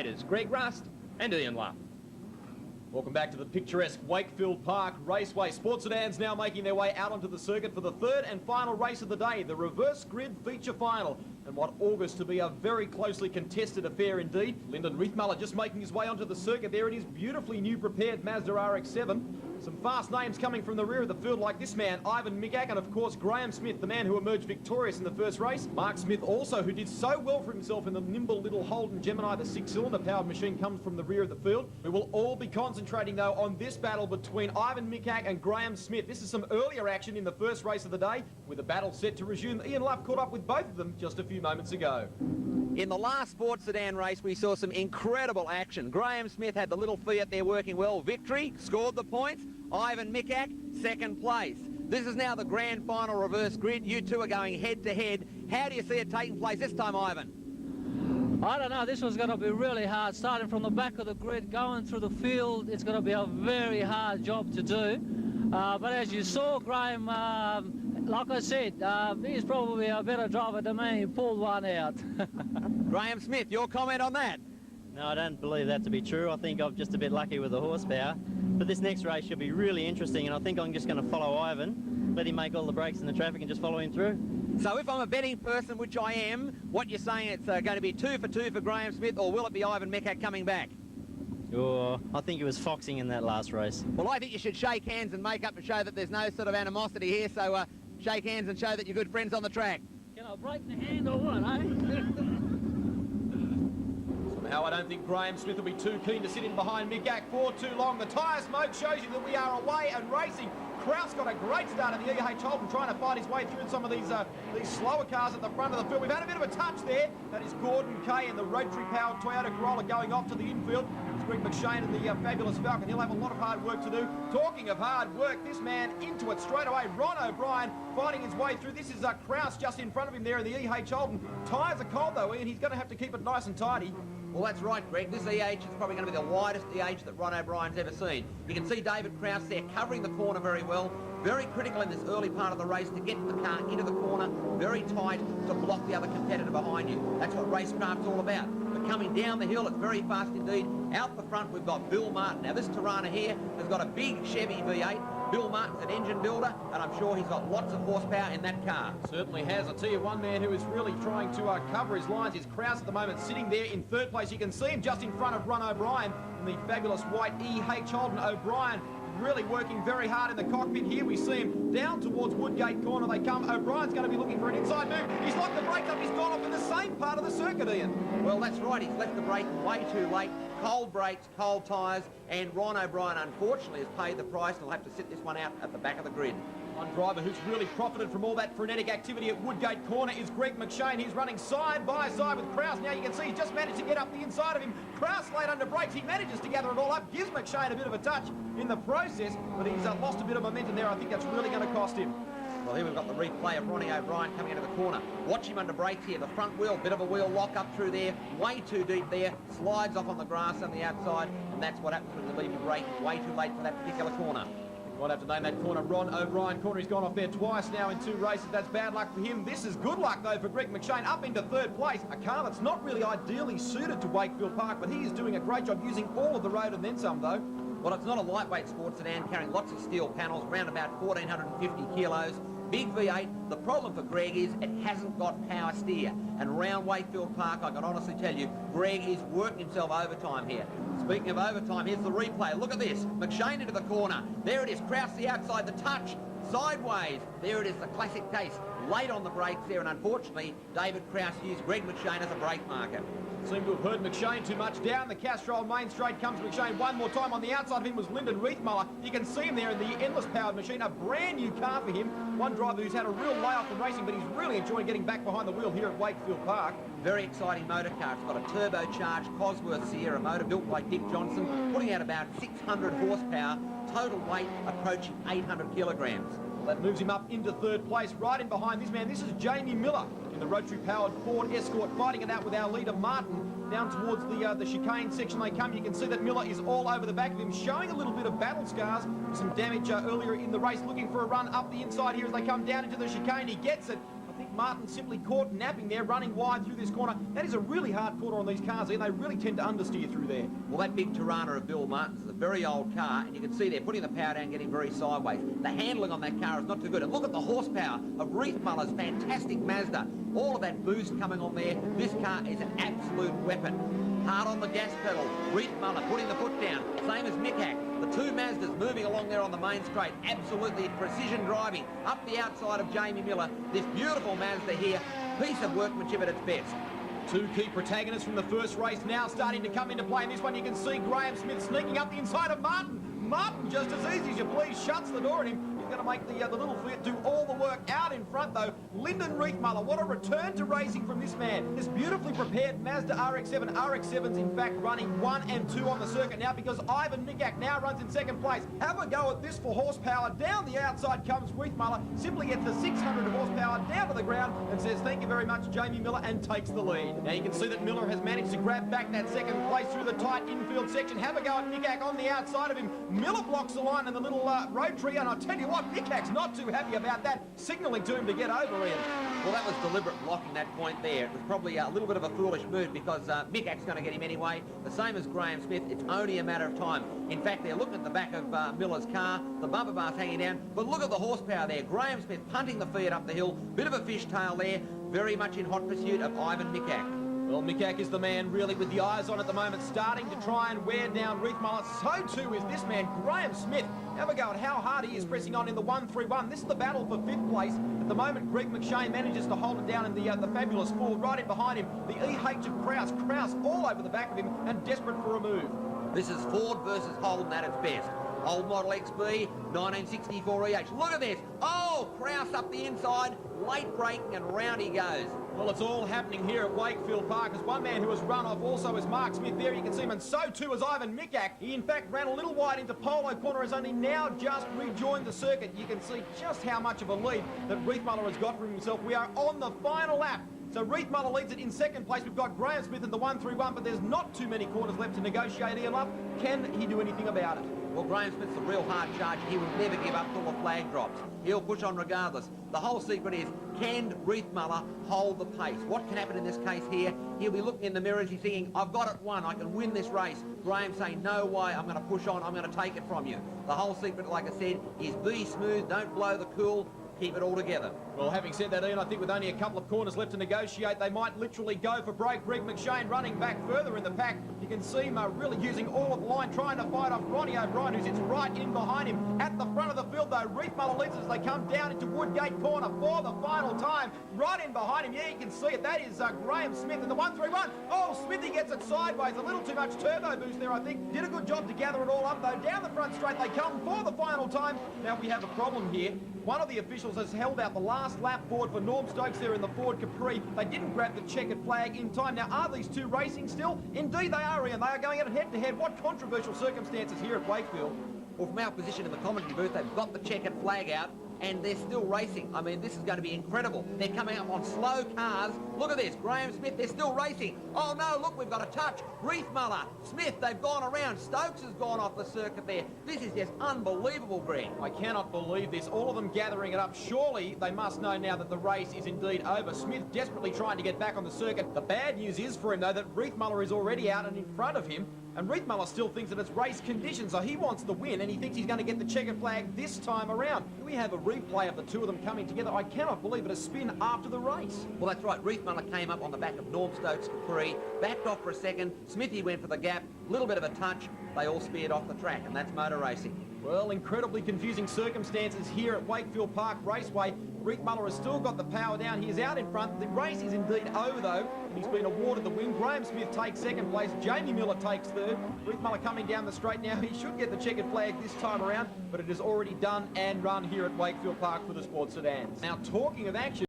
commentators Greg Rust and Ian Luff. Welcome back to the picturesque Wakefield Park Raceway. Sports sedans now making their way out onto the circuit for the third and final race of the day, the reverse grid feature final. And what augurs to be a very closely contested affair indeed. Lyndon Riethmuller just making his way onto the circuit there in his beautifully new prepared Mazda RX-7. Some fast names coming from the rear of the field like this man, Ivan Mickak, and of course Graham Smith, the man who emerged victorious in the first race. Mark Smith also, who did so well for himself in the nimble little Holden Gemini, the six-cylinder powered machine, comes from the rear of the field. We will all be concentrating though on this battle between Ivan Mickak and Graham Smith. This is some earlier action in the first race of the day, with the battle set to resume. Ian Luff caught up with both of them just a few moments ago. In the last sports sedan race, we saw some incredible action. Graham Smith had the little Fiat there working well. Victory, scored the points. Ivan Mickak, second place. This is now the grand final reverse grid. You two are going head-to-head. How do you see it taking place this time, Ivan? I don't know. This one's going to be really hard. Starting from the back of the grid, going through the field, it's going to be a very hard job to do. But as you saw, Graham, like I said, he's probably a better driver than me. He pulled one out. Graham Smith, your comment on that? No, I don't believe that to be true. I think I'm just a bit lucky with the horsepower. But this next race should be really interesting, and I think I'm just going to follow Ivan, let him make all the breaks in the traffic and just follow him through. So if I'm a betting person, which I am, what you're saying, it's going to be 2 for 2 for Graham Smith, or will it be Ivan Mickak coming back? Oh, I think he was foxing in that last race. Well, I think you should shake hands and make up to show that there's no sort of animosity here, so shake hands and show that you're good friends on the track. Can I break the hand or what, eh? Somehow I don't think Graham Smith will be too keen to sit in behind Mickak for too long. The tyre smoke shows you that we are away and racing. Kraus got a great start at the E.H. Holden, trying to fight his way through some of these slower cars at the front of the field. We've had a bit of a touch there. That is Gordon Kay and the rotary-powered Toyota Corolla going off to the infield. It's Greg McShane and the fabulous Falcon. He'll have a lot of hard work to do. Talking of hard work, this man into it straight away. Ron O'Brien fighting his way through. This is Kraus just in front of him there in the E.H. Holden. Tyres are cold though, Ian. He's going to have to keep it nice and tidy. Well, that's right, Greg. This EH is probably going to be the widest EH that Ron O'Brien's ever seen. You can see David Kraus there covering the corner very well. Very critical in this early part of the race to get the car into the corner, very tight to block the other competitor behind you. That's what racecraft's all about. But coming down the hill, it's very fast indeed. Out the front, we've got Bill Martin. Now, this Tirana here has got a big Chevy V8. Bill Martin's an engine builder, and I'm sure he's got lots of horsepower in that car. Certainly has. I tell you, one man who is really trying to cover his lines is Kraus at the moment, sitting there in third place. You can see him just in front of Ron O'Brien in the fabulous white E.H. Holden. O'Brien really working very hard in the cockpit here. We see him down towards Woodgate Corner. They come. O'Brien's going to be looking for an inside move. He's locked the brake up. He's gone off in the same part of the circuit, Ian. Well, that's right. He's left the brake way too late. Cold brakes, cold tyres, and Ron O'Brien, unfortunately, has paid the price and will have to sit this one out at the back of the grid. One driver who's really profited from all that frenetic activity at Woodgate Corner is Greg McShane. He's running side by side with Kraus. Now you can see he's just managed to get up the inside of him. Kraus laid under brakes. He manages to gather it all up, gives McShane a bit of a touch in the process, but he's lost a bit of momentum there. I think that's really going to cost him. Well, here we've got the replay of Ronnie O'Brien coming into the corner. Watch him under brakes here. The front wheel, bit of a wheel lock up through there. Way too deep there. Slides off on the grass on the outside. And that's what happens when you leave your brake way too late for that particular corner. You might have to name that corner Ron O'Brien corner. He's gone off there twice now in 2 races. That's bad luck for him. This is good luck, though, for Greg McShane. Up into third place. A car that's not really ideally suited to Wakefield Park, but he is doing a great job using all of the road and then some, though. Well, it's not a lightweight sports sedan carrying lots of steel panels, around about 1,450 kilos. Big V8. The problem for Greg is it hasn't got power steer. And around Wakefield Park, I can honestly tell you, Greg is working himself overtime here. Speaking of overtime, here's the replay. Look at this. McShane into the corner. There it is. Kraus the outside, the touch. Sideways. There it is, the classic case. Late on the brakes there, and unfortunately, David Kraus used Greg McShane as a brake marker. Seemed to have heard McShane too much. Down the Castrol main straight comes McShane one more time. On the outside of him was Lyndon Riethmuller. You can see him there in the endless powered machine. A brand new car for him. One driver who's had a real layoff from racing, but he's really enjoying getting back behind the wheel here at Wakefield Park. Very exciting motor car. It's got a turbocharged Cosworth Sierra motor built by Dick Johnson, putting out about 600 horsepower, total weight approaching 800 kilograms. That moves him up into third place, right in behind this man. This is Jamie Miller in the rotary-powered Ford Escort, fighting it out with our leader, Martin, down towards the chicane section they come. You can see that Miller is all over the back of him, showing a little bit of battle scars, some damage earlier in the race, looking for a run up the inside here as they come down into the chicane. He gets it. I think Martin simply caught napping there, running wide through this corner. That is a really hard corner on these cars here. They really tend to understeer through there. Well, that big Tirana of Bill Martin's is a very old car, and you can see they're putting the power down, getting very sideways. The handling on that car is not too good. And look at the horsepower of Riethmuller's fantastic Mazda. All of that boost coming on there. This car is an absolute weapon. Hard on the gas pedal. Riethmuller putting the foot down. Same as Mickhack. The two Mazdas moving along there on the main straight. Absolutely precision driving. Up the outside of Jamie Miller. This beautiful Mazda here. Piece of workmanship at its best. Two key protagonists from the first race now starting to come into play. In this one you can see Graham Smith sneaking up the inside of Martin. Martin, just as easy as you please, shuts the door at him. He's going to make the little Fiat do all the work out in front, though. Lyndon Riethmuller, what a return to racing from this man. This beautifully prepared Mazda RX-7. RX-7's, in fact, running 1 and 2 on the circuit now because Ivan Mickhack now runs in second place. Have a go at this for horsepower. Down the outside comes Riethmuller, simply gets the 600 of horsepower down to the ground and says, thank you very much, Jamie Miller, and takes the lead. Now you can see that Miller has managed to grab back that second place through the tight infield section. Have a go at Mickhack on the outside of him. Miller blocks the line in the little road tree, and I'll tell you what, Mickhack's not too happy about that, signalling to him to get over in. Well, that was deliberate blocking that point there. It was probably a little bit of a foolish move because Mickhack's going to get him anyway. The same as Graham Smith, it's only a matter of time. In fact, they're looking at the back of Miller's car, the bumper bar's hanging down, but look at the horsepower there. Graham Smith punting the Fiat up the hill, bit of a fishtail there, very much in hot pursuit of Ivan Mickhack. Well, Mickhack is the man really with the eyes on at the moment, starting to try and wear down Riethmuller. So too is this man, Graham Smith. Have a go at how hard he is pressing on in the 1-3-1. This is the battle for 5th place. At the moment, Greg McShane manages to hold it down in the fabulous Ford. Right in behind him, the EH of Krause. Krause all over the back of him and desperate for a move. This is Ford versus Holden at its best. Old model XB, 1964 EH. Look at this. Oh, Krause up the inside, late braking, and round he goes. Well, it's all happening here at Wakefield Park. There's one man who has run off also is Mark Smith there. You can see him, and so too is Ivan Mickhack. He, in fact, ran a little wide into Polo Corner, has only now just rejoined the circuit. You can see just how much of a lead that Riethmuller has got for himself. We are on the final lap. So Riethmuller leads it in second place. We've got Graham Smith in the 1-3-1, but there's not too many corners left to negotiate, Ian Love. Can he do anything about it? Well, Graham Smith's a real hard charge. He will never give up till the flag drops. He'll push on regardless. The whole secret is, can Riethmuller hold the pace? What can happen in this case here? He'll be looking in the mirrors, he's thinking, I've got it won, I can win this race. Graham saying, no way, I'm going to push on, I'm going to take it from you. The whole secret, like I said, is be smooth, don't blow the cool, keep it all together. Well, having said that, Ian, I think with only a couple of corners left to negotiate, they might literally go for break. Greg McShane running back further in the pack. You can see him really using all of the line, trying to fight off Ronnie O'Brien, who sits right in behind him. At the front of the field, though, Riethmuller leads as they come down into Woodgate Corner for the final time. Right in behind him, yeah, you can see it. That is Graham Smith in the 1-3-1. Oh, Smithy gets it sideways. A little too much turbo boost there, I think. Did a good job to gather it all up, though. Down the front straight they come for the final time. Now we have a problem here. One of the officials has held out the last lap board for Norm Stokes there in the Ford Capri. They didn't grab the checkered flag in time. Now, are these two racing still? Indeed they are, Ian. They are going at it head-to-head. What controversial circumstances here at Wakefield. Well, from our position in the commentary booth, they've got the checkered flag out, and they're still racing. I mean, this is going to be incredible. They're coming up on slow cars. Look at this. Graham Smith, they're still racing. Oh, no, look, we've got a touch. Riethmuller, Smith, they've gone around. Stokes has gone off the circuit there. This is just unbelievable, Greg. I cannot believe this. All of them gathering it up. Surely they must know now that the race is indeed over. Smith desperately trying to get back on the circuit. The bad news is for him, though, that Riethmuller is already out and in front of him. And Riethmuller still thinks that it's race conditions, so he wants the win, and he thinks he's going to get the checkered flag this time around. We have a replay of the two of them coming together. I cannot believe it, a spin after the race. Well, that's right. Riethmuller came up on the back of Norm Stokes' Capri, backed off for a second. Smithy went for the gap, little bit of a touch. They all speared off the track, and that's motor racing. Well, incredibly confusing circumstances here at Wakefield Park Raceway. Riethmuller has still got the power down. He is out in front. The race is indeed over, though. He's been awarded the win. Graham Smith takes second place. Jamie Miller takes third. Riethmuller coming down the straight now. He should get the checkered flag this time around, but it is already done and run here at Wakefield Park for the sports sedans. Now, talking of action,